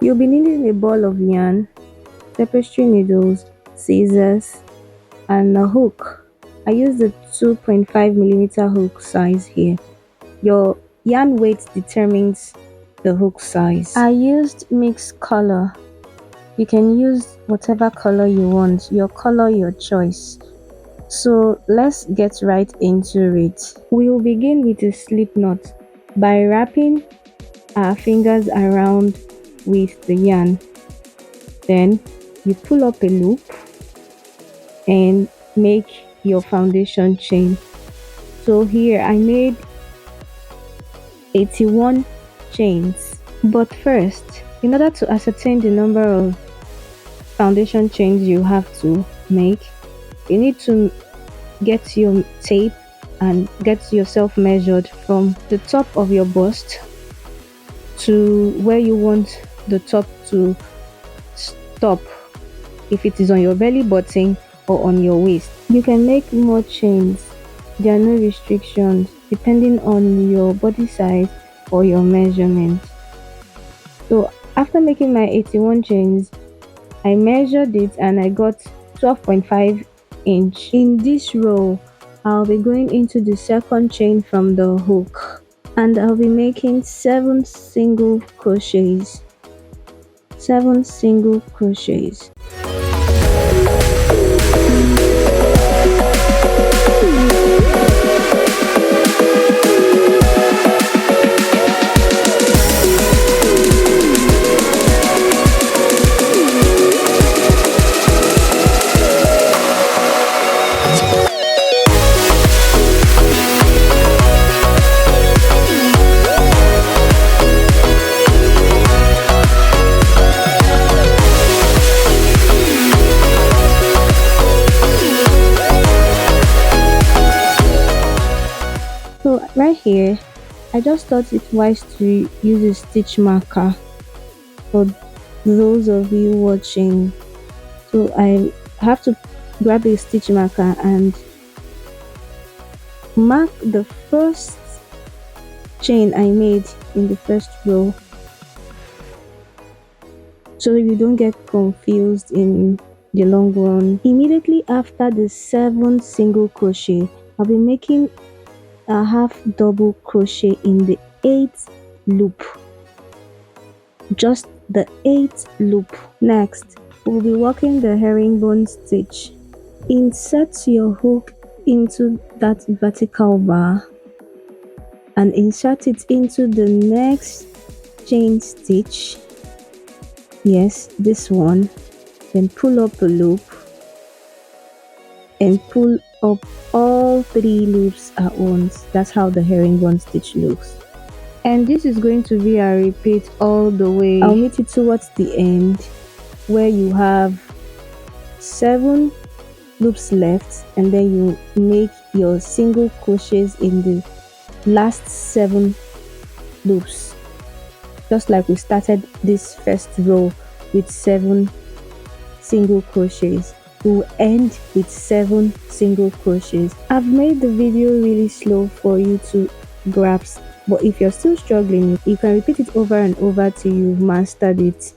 You'll be needing a ball of yarn, tapestry needles, scissors, and a hook. I use the 2.5 millimeter hook size here. Your yarn weight determines the hook size. I used mixed color. You can use whatever color you want, your color, your choice. So let's get right into it. We will begin with a slip knot by wrapping our fingers around with the yarn. Then you pull up a loop and make your foundation chain. So here I made 81 chains. But first, in order to ascertain the number of foundation chains you have to make, you need to get your tape and get yourself measured from the top of your bust to where you want the top to stop, if it is on your belly button or on your waist. You can make more chains. There are no restrictions depending on your body size or your measurement. So after making my 81 chains, I measured it and I got 12.5 inch. In this row, I'll be going into the second chain from the hook and I'll be making 7 single crochets. 7 single crochets. So right here, I just thought it wise to use a stitch marker for those of you watching. So I have to grab a stitch marker and mark the first chain I made in the first row, so you don't get confused in the long run. Immediately after the 7 single crochet, I'll be making a half double crochet in the 8th loop, just the 8th loop. Next, we'll be working the herringbone stitch. Insert your hook into that vertical bar and insert it into the next chain stitch. Yes, this one. Then pull up a loop and pull up all 3 loops at once. That's how the herringbone stitch looks. And this is going to be a repeat all the way. I'll meet it towards the end where you have 7 loops left, and then you make your single crochets in the last 7 loops, just like we started this first row with 7 single crochets. We'll end with 7 single crochets. I've made the video really slow for you to grasp, but if you're still struggling, you can repeat it over and over till you've mastered it.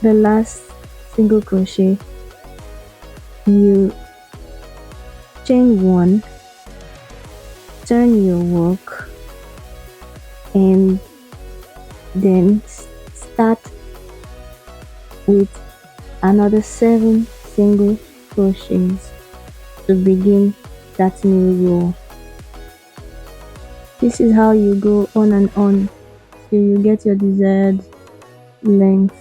the last single crochet, you chain one, turn your work, and then start with another 7 single crochets to begin that new row. This is how you go on and on till you get your desired length.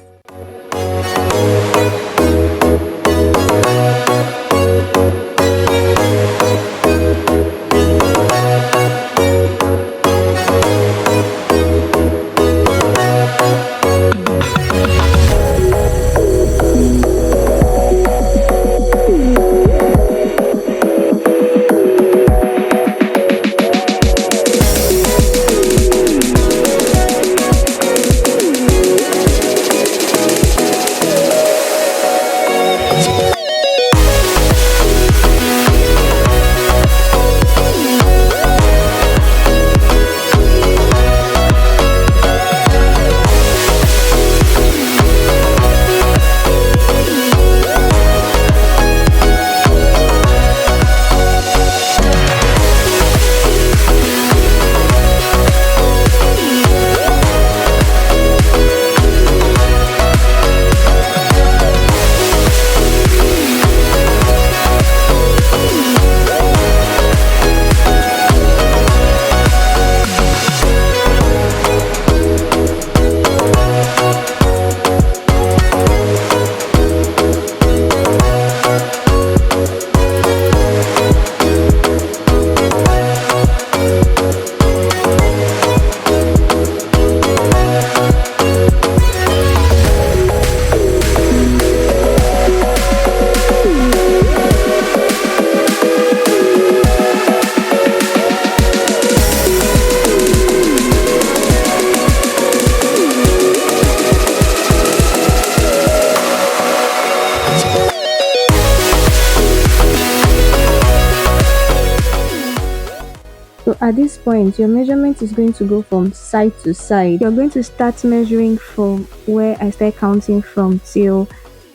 So at this point, your measurement is going to go from side to side. You're going to start measuring from where I start counting from till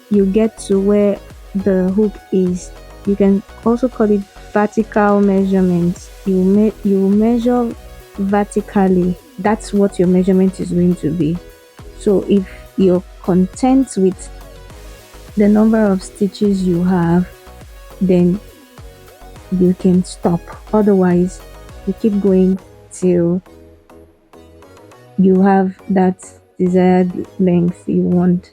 you get to where the hook is. You can also call it vertical measurements. You measure vertically. That's what your measurement is going to be. So if you're content with the number of stitches you have, then you can stop. Otherwise, you keep going till you have that desired length you want.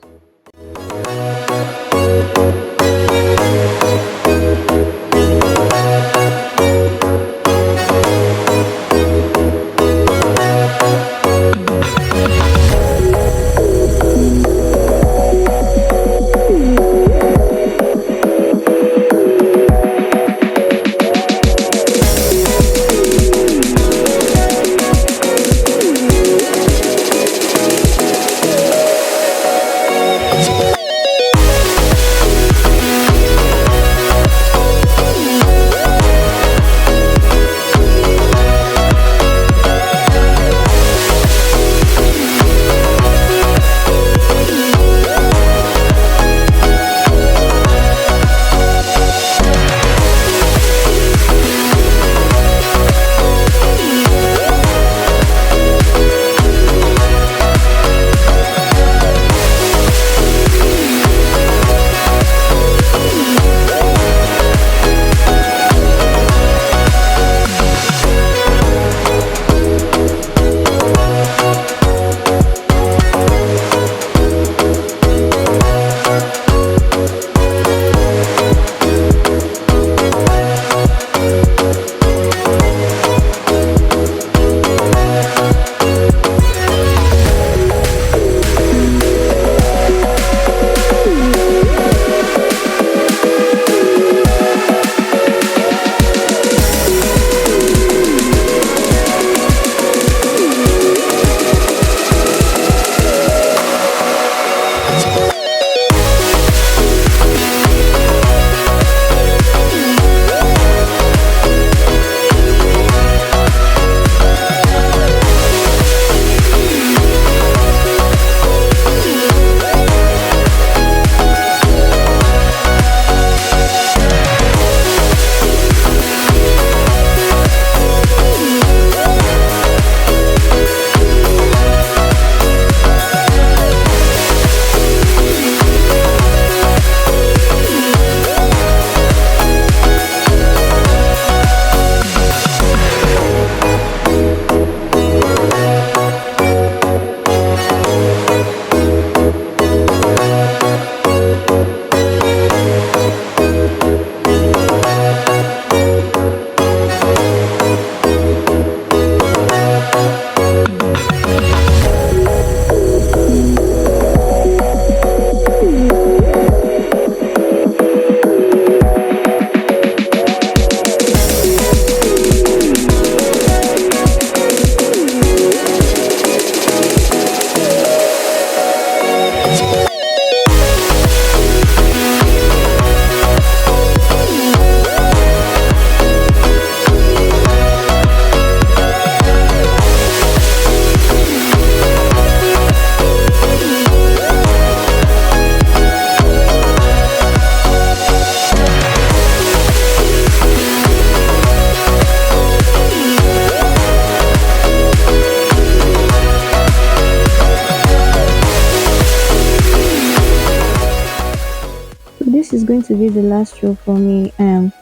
to be the last row for me. I am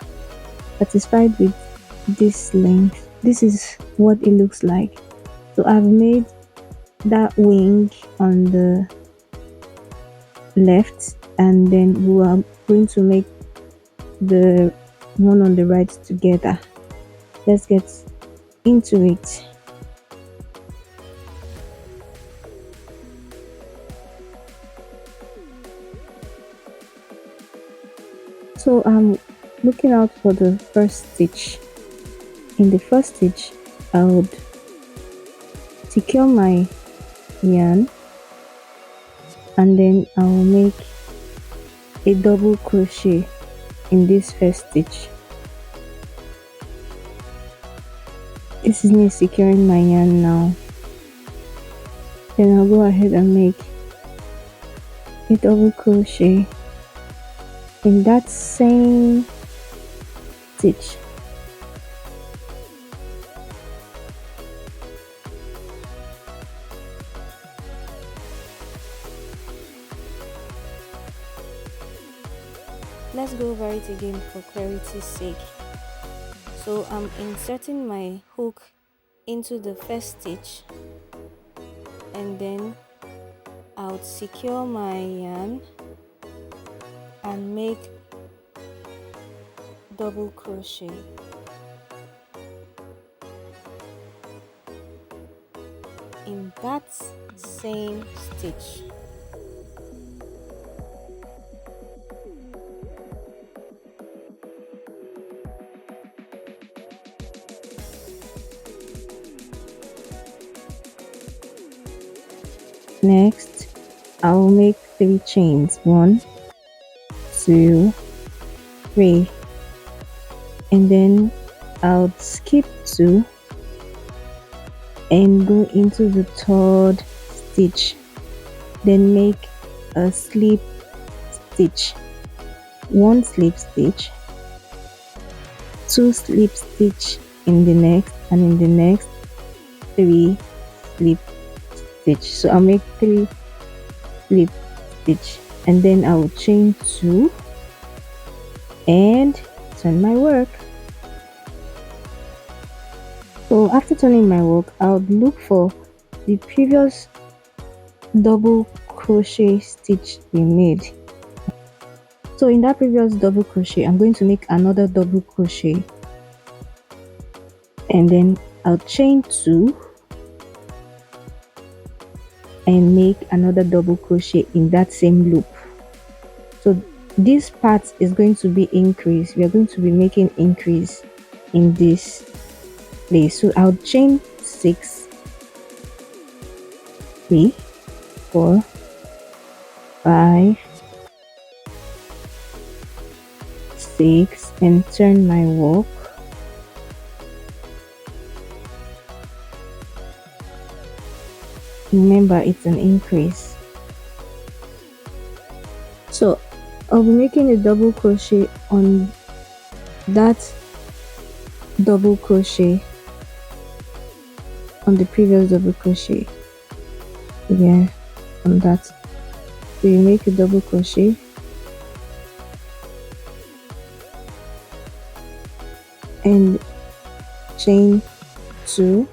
satisfied with this length. This is what it looks like. So I've made that wing on the left, and then we are going to make the one on the right together. Let's get into it. So I'm looking out for the first stitch. In the first stitch, I would secure my yarn, and then I will make a double crochet in this first stitch. This is me securing my yarn now. Then I'll go ahead and make a double crochet in that same stitch. Let's go over it again for clarity's sake. So I'm inserting my hook into the first stitch, and then I'll secure my yarn and make double crochet. In that same stitch. Next, I will make 3 chains. 1, 2, 3, and then I'll skip 2 and go into the 3rd stitch. Then make a slip stitch, 1 slip stitch, 2 slip stitch in the next, and in the next 3 slip stitch. So I'll make 3 slip stitch, and then I will chain 2 and turn my work. So after turning my work, I would look for the previous double crochet stitch we made. So in that previous double crochet, I'm going to make another double crochet, and then I'll chain 2 and make another double crochet in that same loop. So this part is going to be increase. We are going to be making increase in this place. So I'll chain 6, 3, 4, 5, 6, and turn my work. Remember, it's an increase. So I'll be making a double crochet on that double crochet on the previous double crochet. Yeah, on that. So you make a double crochet, and chain 2,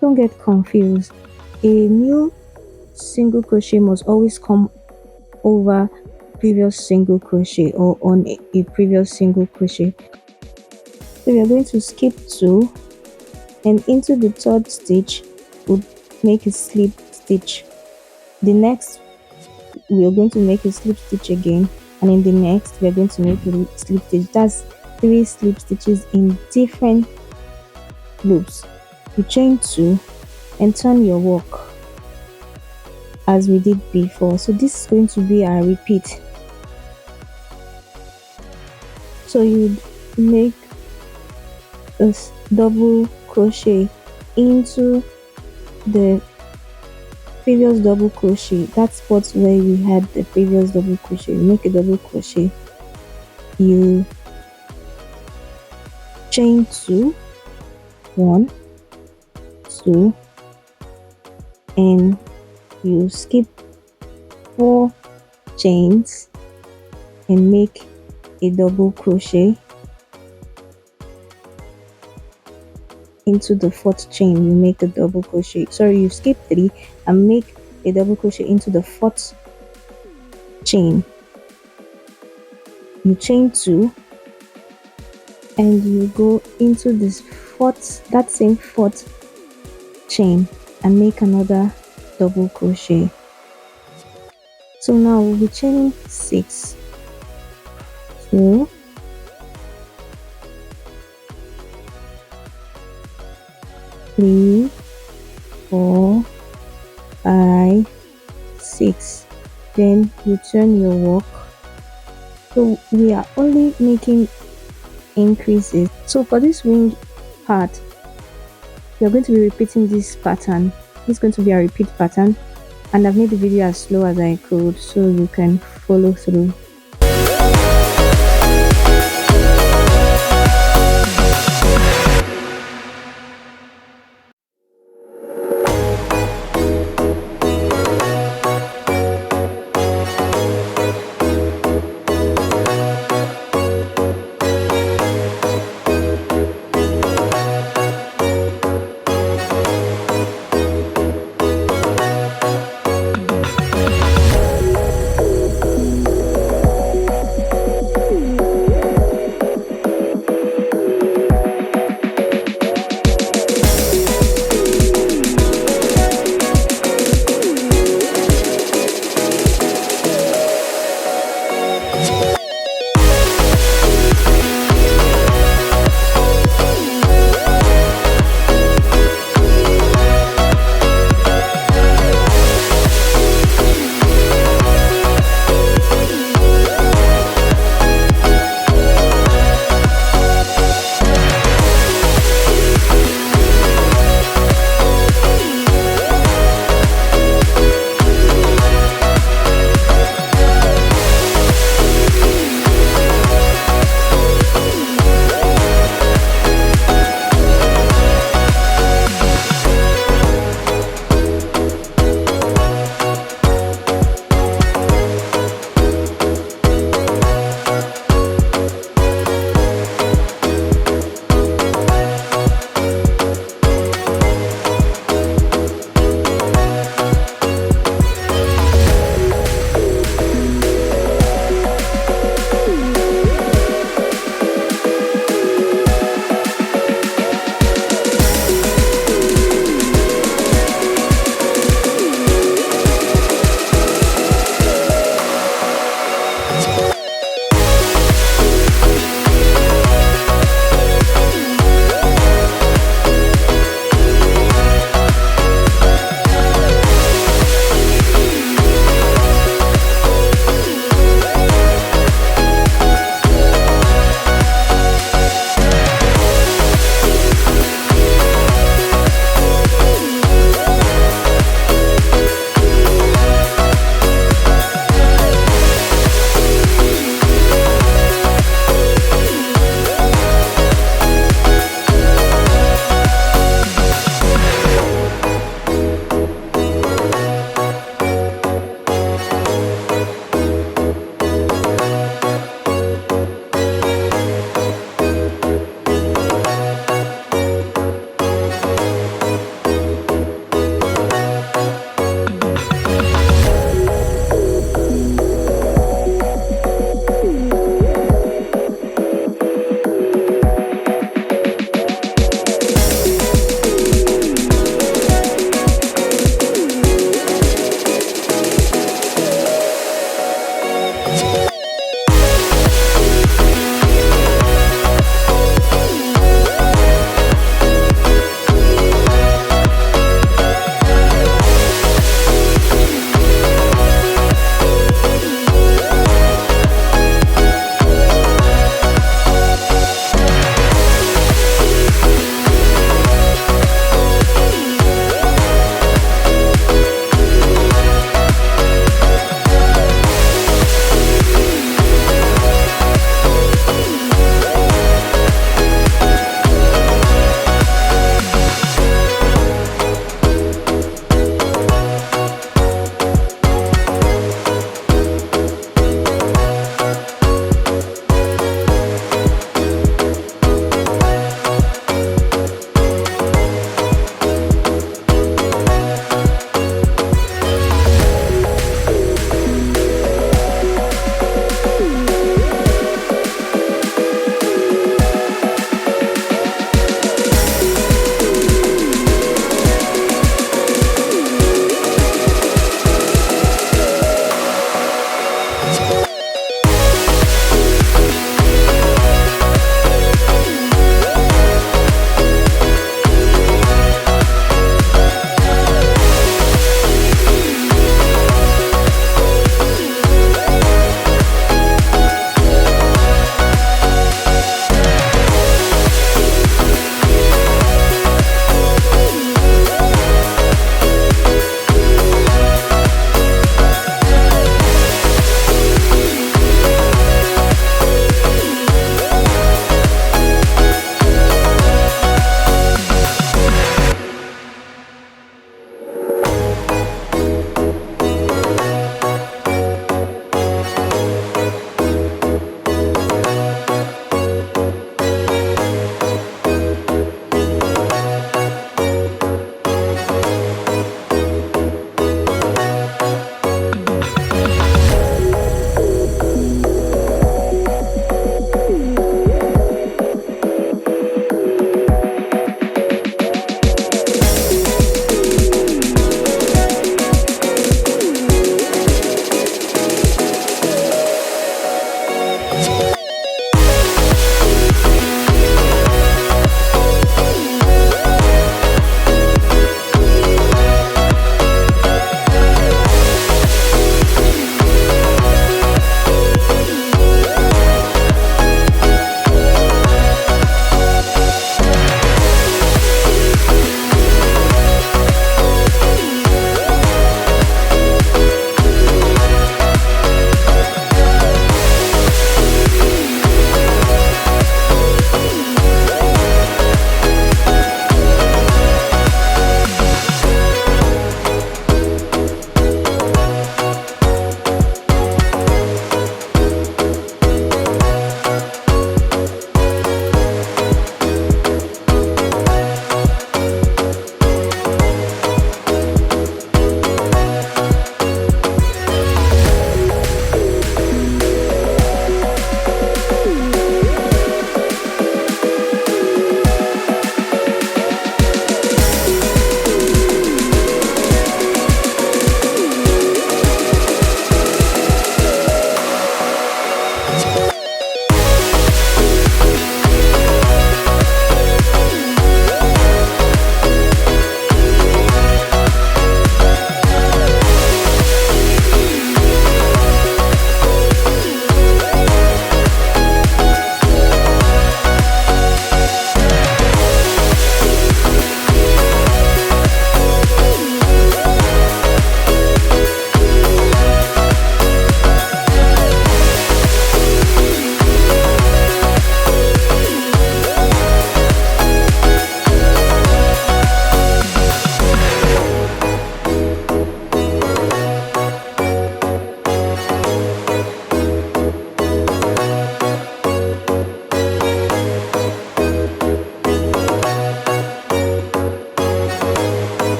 don't get confused. A new single crochet must always come over previous single crochet or on a previous single crochet. So we are going to skip 2, and into the 3rd stitch we'll make a slip stitch. The next we are going to make a slip stitch again, and in the next we are going to make a slip stitch. That's 3 slip stitches in different loops. You chain 2 and turn your work as we did before. So this is going to be our repeat. So you make a double crochet into the previous double crochet, that spot where you had the previous double crochet, you make a double crochet, you chain two, one, two, and you skip four chains and make a double crochet into the fourth chain. You make a double crochet, sorry, you skip three and make a double crochet into the fourth chain. You chain two and you go into this fourth, that same fourth chain, and make another double crochet. So now we'll be chaining 6, 2, 3, 4, 5, 6. Then you turn your work. So we are only making increases. So for this wing part, you're going to be repeating this pattern. It's going to be a repeat pattern, and I've made the video as slow as I could so you can follow through.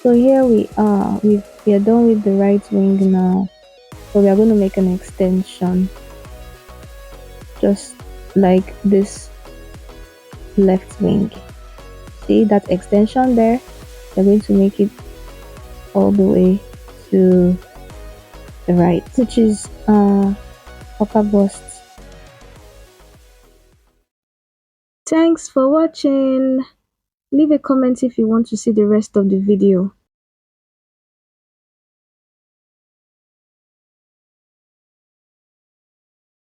So here we are. We are done with the right wing now. So we are going to make an extension, just like this left wing. See that extension there? We're going to make it all the way to the right, which is upper bust. Thanks for watching. Leave a comment if you want to see the rest of the video.